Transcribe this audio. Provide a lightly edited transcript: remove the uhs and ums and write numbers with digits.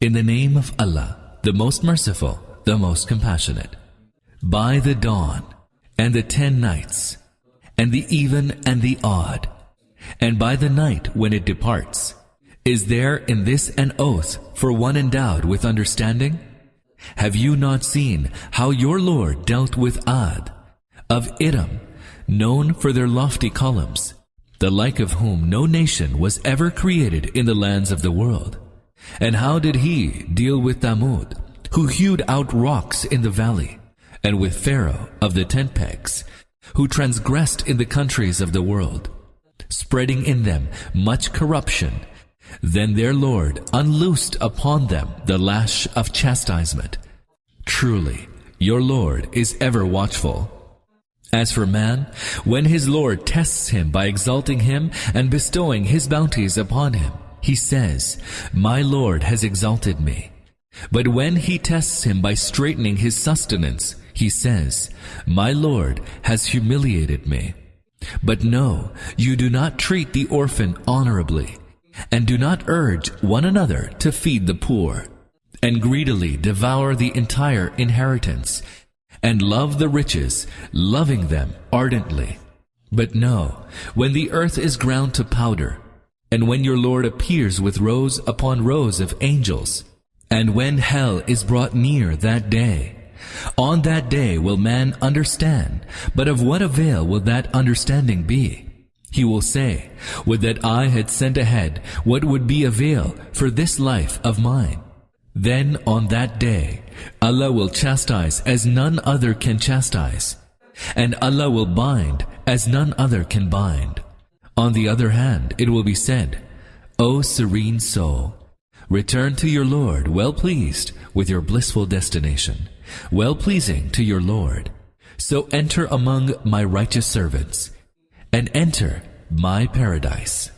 In the name of Allah, the most merciful, the most compassionate. By the dawn, and the 10 nights, and the even and the odd, and by the night when it departs. Is there in this an oath for one endowed with understanding? Have you not seen how your Lord dealt with Ad, of Iram, known for their lofty columns, the like of whom no nation was ever created in the lands of the world? And how did he deal with Thamud, who hewed out rocks in the valley, and with Pharaoh of the tent pegs, who transgressed in the countries of the world, spreading in them much corruption? Then their Lord unloosed upon them the lash of chastisement. Truly, your Lord is ever watchful. As for man, when his Lord tests him by exalting him and bestowing his bounties upon him, he says, "My Lord has exalted me." But when he tests him by straightening his sustenance, he says, "My Lord has humiliated me." But no, you do not treat the orphan honorably, and do not urge one another to feed the poor, and greedily devour the entire inheritance, and love the riches, loving them ardently. But no, when the earth is ground to powder, and when your Lord appears with rows upon rows of angels, and when hell is brought near that day, on that day will man understand, but of what avail will that understanding be? He will say, "Would that I had sent ahead what would be avail for this life of mine." Then on that day, Allah will chastise as none other can chastise, and Allah will bind as none other can bind. On the other hand, it will be said, "O serene soul, return to your Lord well pleased with your blissful destination, well pleasing to your Lord. So enter among my righteous servants, and enter my paradise."